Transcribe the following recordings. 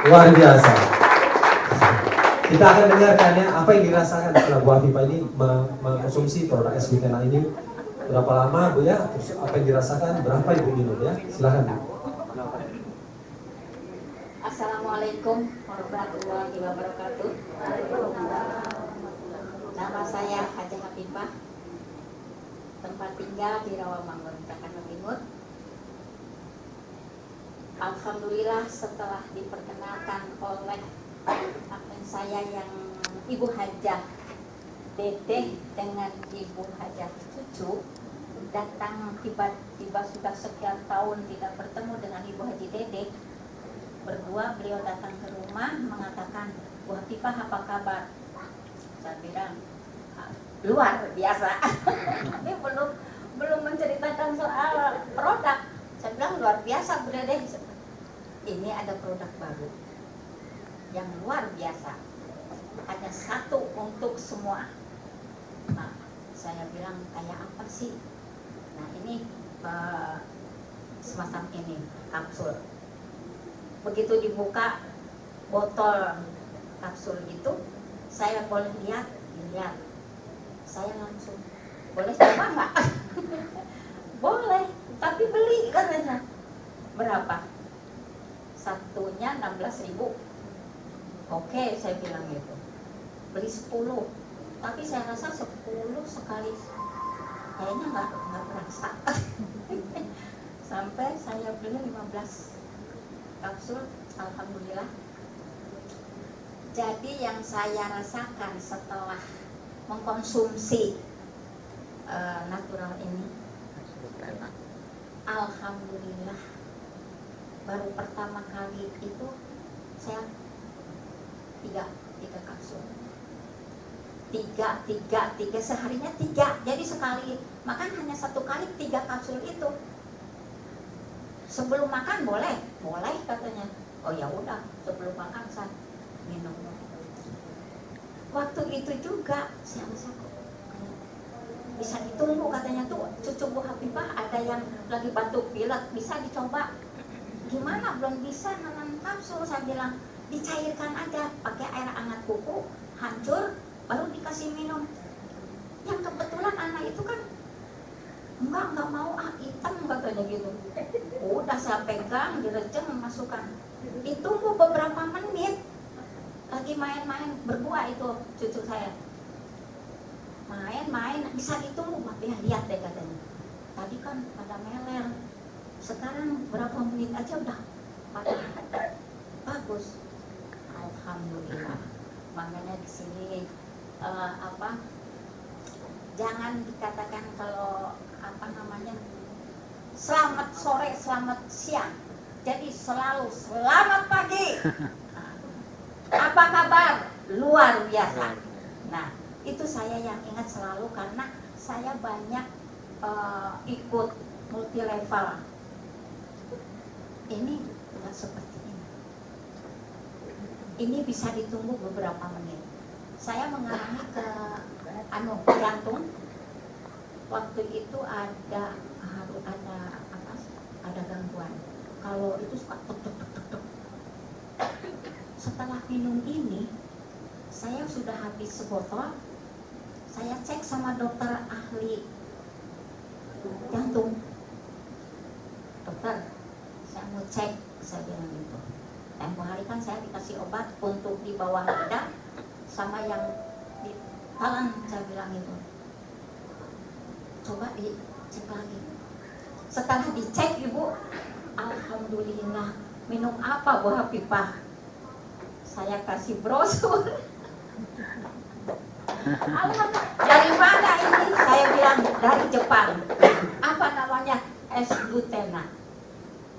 Luar biasa. Kita akan dengarkan ya apa yang dirasakan setelah Bu Afifah ini mengkonsumsi produk es Gutena ini. Berapa lama Bu ya? Terus apa yang dirasakan? Berapa Ibu minum ya? Silakan Bu. Assalamualaikum warahmatullahi wabarakatuh. Nama saya Haja Hafifah. Tempat tinggal di Rawamangun, Jakarta Timur. Alhamdulillah setelah diperkenalkan oleh abang saya yang Ibu Hajah Dedeh dengan Ibu Hajah Cucu datang tiba-tiba sudah sekian tahun tidak bertemu dengan Ibu Haji Dedeh. Berdua beliau datang ke rumah mengatakan, Bu Hafifah apa kabar? Saya bilang luar biasa. Ini belum menceritakan soal produk. Saya bilang luar biasa Bu Dedeh. Ini ada produk baru yang luar biasa. Hanya satu untuk semua. Nah, saya bilang kayak apa sih? Nah ini semacam ini kapsul. Begitu dibuka botol kapsul itu, saya boleh lihat. Saya langsung, boleh coba nggak? Boleh, tapi beli katanya. Berapa? Satunya 16.000. Oke, saya bilang gitu. Beli 10. Tapi saya rasa 10 sekali kayaknya nggak berasa. Sampai saya beli 15 kapsul, alhamdulillah. Jadi yang saya rasakan setelah mengkonsumsi natural ini, alhamdulillah, baru pertama kali itu saya tiga kapsul, tiga seharinya 3. Jadi sekali makan hanya 1 kali 3 kapsul itu. Sebelum makan boleh katanya. Oh ya udah, sebelum makan saya minum. Waktu itu juga saya rasa kok bisa ditunggu katanya tuh cucu Bu Hafifah ada yang lagi batuk pilek, bisa dicoba. Gimana belum bisa nanan kapsul? Saya bilang dicairkan aja pakai air hangat kuku, hancur, baru dikasih minum. Yang kebetulan anak itu kan enggak mau, hitam katanya gitu. Udah saya pegang, direjeng, masukkan. Ditunggu beberapa menit, lagi main-main berdua itu cucu saya. Main, bisa ditunggu, tapi lihat deh katanya. Tadi kan pada meler, sekarang berapa menit aja udah pada bagus. Alhamdulillah. Makanya di sini jangan dikatakan kalau selamat sore, selamat siang. Jadi selalu selamat pagi. Apa kabar? Luar biasa. Nah, itu saya yang ingat selalu karena saya banyak ikut multi level. Ini bukan seperti ini. Ini bisa ditunggu beberapa menit. Saya mengalami ke jantung. Waktu itu ada gangguan. Kalau itu suka tuk. Setelah minum ini, saya sudah habis sebotol. Saya cek sama dokter ahli jantung. Dokter, saya mau cek, saya bilang gitu. Tempoh hari kan saya dikasih obat untuk di bawah lidah sama yang di talan, saya bilang itu. Coba dicek lagi. Setelah dicek Ibu, alhamdulillah. Minum apa Bu Hafifah? Saya kasih brosur. Dari mana ini? Saya bilang dari Jepang. Apa namanya? Es Gutena.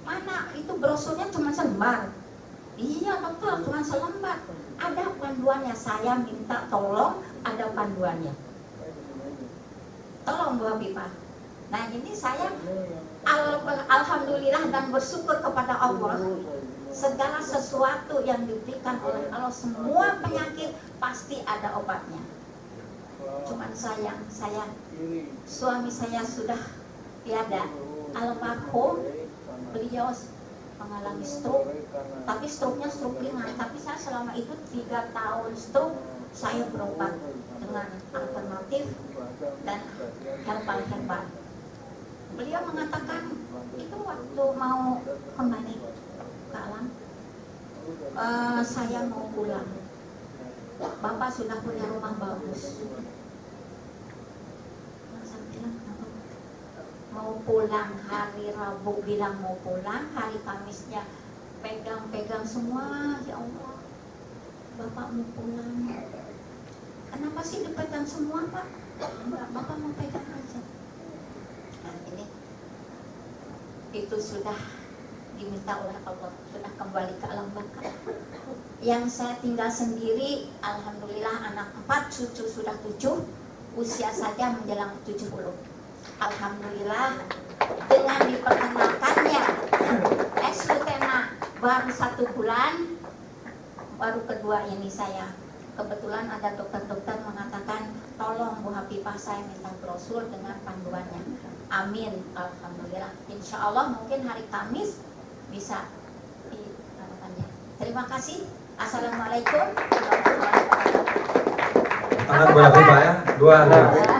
Mana itu brosurnya cuma selembar. Iya dokter, cuma selembar. Ada panduannya. Saya minta tolong ada panduannya. Tolong Bu Hafifah. Nah ini saya alhamdulillah dan bersyukur kepada Allah. Segala sesuatu yang diberikan oleh Allah, semua penyakit pasti ada obatnya. Cuman sayang, suami saya sudah tiada, almarhum. Beliau mengalami stroke, tapi stroke-nya stroke ringan. Tapi saya selama itu 3 tahun stroke, saya berobat dengan alternatif dan herbal. Beliau mengatakan itu waktu mau kembali ke alam, saya mau pulang. Bapak sudah punya rumah bagus. Saya bilang, mau pulang hari Rabu bilang mau pulang, hari Kamisnya pegang-pegang semua, ya Allah, Bapak mau pulang. Kenapa sih dipegang semua, Pak? Enggak, Bapak mau pegang aja. Nah ini, itu sudah diminta oleh Allah, sudah kembali ke alam baka. Yang saya tinggal sendiri, alhamdulillah anak 4, cucu sudah 7, usia saja menjelang 70. Alhamdulillah dengan diperkenalkannya Lutena baru 1 bulan, baru kedua ini saya. Kebetulan ada dokter-dokter mengatakan, tolong Bu Habibah saya minta brosur dengan panduannya. Amin, alhamdulillah. Insya Allah mungkin hari Kamis bisa dilakukannya. Terima kasih. Assalamualaikum warahmatullahi wabarakatuh. Tangan Bu Habibah ya, 2.